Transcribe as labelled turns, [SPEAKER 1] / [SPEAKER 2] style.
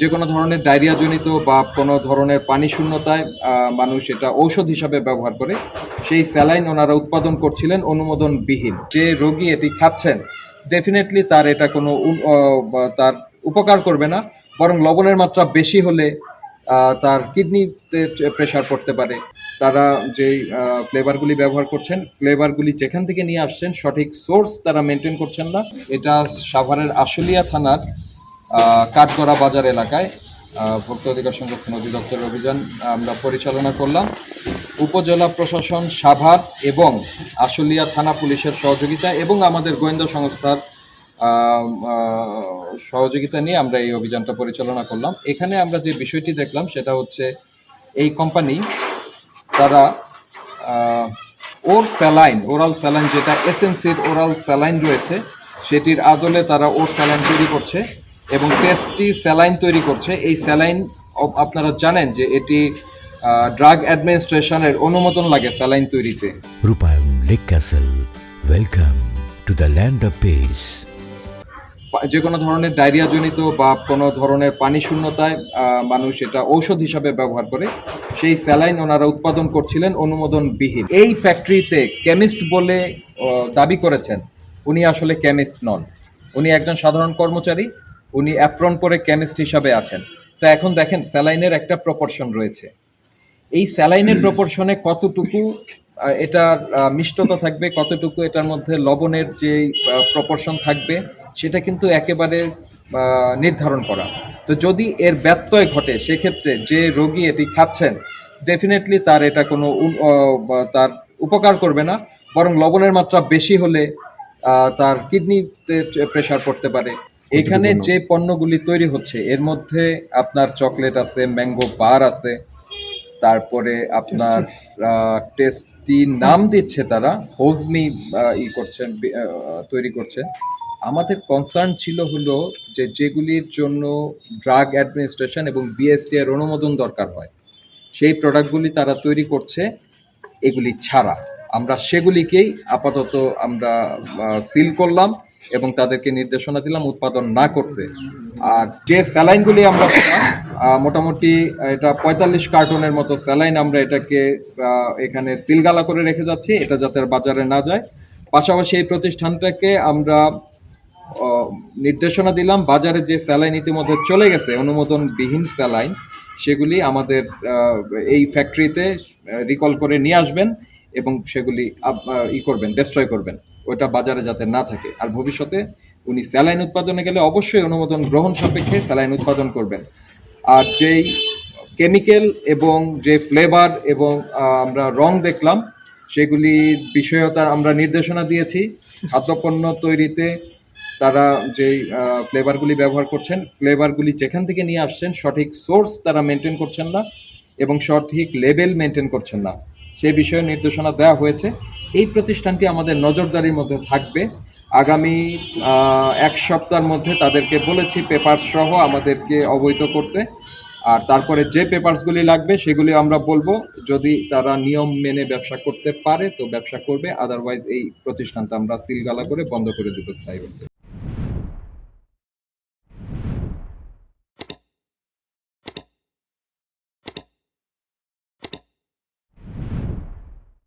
[SPEAKER 1] যে কোনো ধরনের ডায়রিয়াজনিত বা কোনো ধরনের পানি শূন্যতায় মানুষ এটা ঔষধ হিসাবে ব্যবহার করে। সেই স্যালাইন ওনারা উৎপাদন করছিলেন অনুমোদনবিহীন। যে রোগী এটি খাচ্ছেন ডেফিনিটলি তার এটা কোনো তার উপকার করবে না, বরং লবণের মাত্রা বেশি হলে তার কিডনিতে প্রেশার পড়তে পারে। তারা যেই ফ্লেভারগুলি ব্যবহার করছেন, ফ্লেভারগুলি যেখান থেকে নিয়ে আসছেন সঠিক সোর্স তারা মেনটেন করছেন না। এটা সাভারের আশুলিয়া থানার কাঠগড়া বাজার এলাকায় ভোক্তা অধিকার সংরক্ষণ অধিদপ্তরের অভিযান আমরা পরিচালনা করলাম। উপজেলা প্রশাসন, সাভার এবং আশুলিয়া থানা পুলিশের সহযোগিতা এবং আমাদের গোয়েন্দা সংস্থার সহযোগিতা নিয়ে আমরা এই অভিযানটা পরিচালনা করলাম। এখানে আমরা যে বিষয়টি দেখলাম সেটা হচ্ছে এই কোম্পানি তারা ওরাল স্যালাইন যেটা এসএমসির ওরাল স্যালাইন রয়েছে সেটির আদলে তারা স্যালাইন তৈরি করছে এবং টেস্টি স্যালাইন তৈরি করছে। এই স্যালাইন আপনারা জানেন যে এটি ড্রাগ অ্যাডমিনিস্ট্রেশনের অনুমোদন লাগে স্যালাইন তৈরিতে।
[SPEAKER 2] রূপায়ণ lake castle, welcome to the land of piece.
[SPEAKER 1] যে কোনো ধরনের ডায়রিয়াজনিত বা কোনো ধরনের পানি শূন্যতায় মানুষ এটা ঔষধ হিসাবে ব্যবহার করে। সেই স্যালাইন ওনারা উৎপাদন করছিলেন অনুমোদনবিহীন। এই ফ্যাক্টরিতে কেমিস্ট বলে দাবি করেছেন, উনি আসলে কেমিস্ট নন, উনি একজন সাধারণ কর্মচারী। উনি অ্যাপ্রন পরে কেমিস্ট হিসাবে আছেন। তো এখন দেখেন স্যালাইনের একটা প্রপোর্শন রয়েছে, এই স্যালাইনের প্রপোর্শনে কতটুকু এটার মিষ্টতা থাকবে, কতটুকু এটার মধ্যে লবণের যে প্রপোর্শন থাকবে সেটা কিন্তু একেবারে নির্ধারণ করা। তো যদি এর ব্যত্যয় ঘটে সেক্ষেত্রে যে রোগী এটি খাচ্ছেন ডেফিনেটলি তার এটা কোনো তার উপকার করবে না, বরং লবণের মাত্রা বেশি হলে তার কিডনিতে প্রেশার পড়তে পারে। এখানে যে পণ্যগুলি তৈরি হচ্ছে এর মধ্যে আপনার চকলেট আছে, ম্যাঙ্গো বার আছে, তারপরে আপনার টেস্টি নাম দিচ্ছে তারা, হোজমি করছেন, তৈরি করছেন। আমাদের কনসার্ন ছিল হলো যে যেগুলির জন্য ড্রাগ অ্যাডমিনিস্ট্রেশন এবং বিএসটি এর অনুমোদন দরকার হয় সেই প্রোডাক্টগুলি তারা তৈরি করছে। এগুলি ছাড়া আমরা সেগুলিকেই আপাতত আমরা সিল করলাম এবং তাদেরকে নির্দেশনা দিলাম উৎপাদন না করতে। আর যে স্যালাইনগুলি আমরা মোটামুটি এটা 45 কার্টনের মতো স্যালাইন আমরা এটাকে এখানে সিলগালা করে রেখে যাচ্ছি, এটা যাতে বাজারে না যায়। পাশাপাশি এই প্রতিষ্ঠানটাকে আমরা নির্দেশনা দিলাম বাজারে যে স্যালাইন ইতিমধ্যে চলে গেছে অনুমোদনবিহীন স্যালাইন, সেগুলি আমাদের এই ফ্যাক্টরিতে রিকল করে নিয়ে আসবেন এবং সেগুলি করবেন, ডেস্ট্রয় করবেন, ওটা বাজারে যাতে না থাকে। আর ভবিষ্যতে উনি স্যালাইন উৎপাদনে গেলে অবশ্যই অনুমোদন গ্রহণ সাপেক্ষে স্যালাইন উৎপাদন করবেন। আর যেই কেমিক্যাল এবং যে ফ্লেভার এবং আমরা রং দেখলাম সেগুলির বিষয়তা আমরা নির্দেশনা দিয়েছি। খাদ্যপণ্য তৈরিতে তারা যেই ফ্লেভারগুলি ব্যবহার করছেন, ফ্লেভারগুলি যেখান থেকে নিয়ে আসছেন সঠিক সোর্স তারা মেনটেন করছেন না এবং সঠিক লেভেল মেনটেন করছেন না, সেই বিষয়ে নির্দেশনা দেওয়া হয়েছে। এই প্রতিষ্ঠানটি আমাদের নজরদারির মধ্যে থাকবে। আগামী 1 সপ্তাহের মধ্যে তাদেরকে বলেছি পেপার সহ আমাদেরকে অবহিত করতে। আর তারপরে যে পেপারসগুলি লাগবে সেগুলি আমরা বলবো, যদি তারা নিয়ম মেনে ব্যবসা করতে পারে তো ব্যবসা করবে, আদারওয়াইজ এই প্রতিষ্ঠানটা আমরা সিলগালা করে বন্ধ করে দেবো স্থায়ী।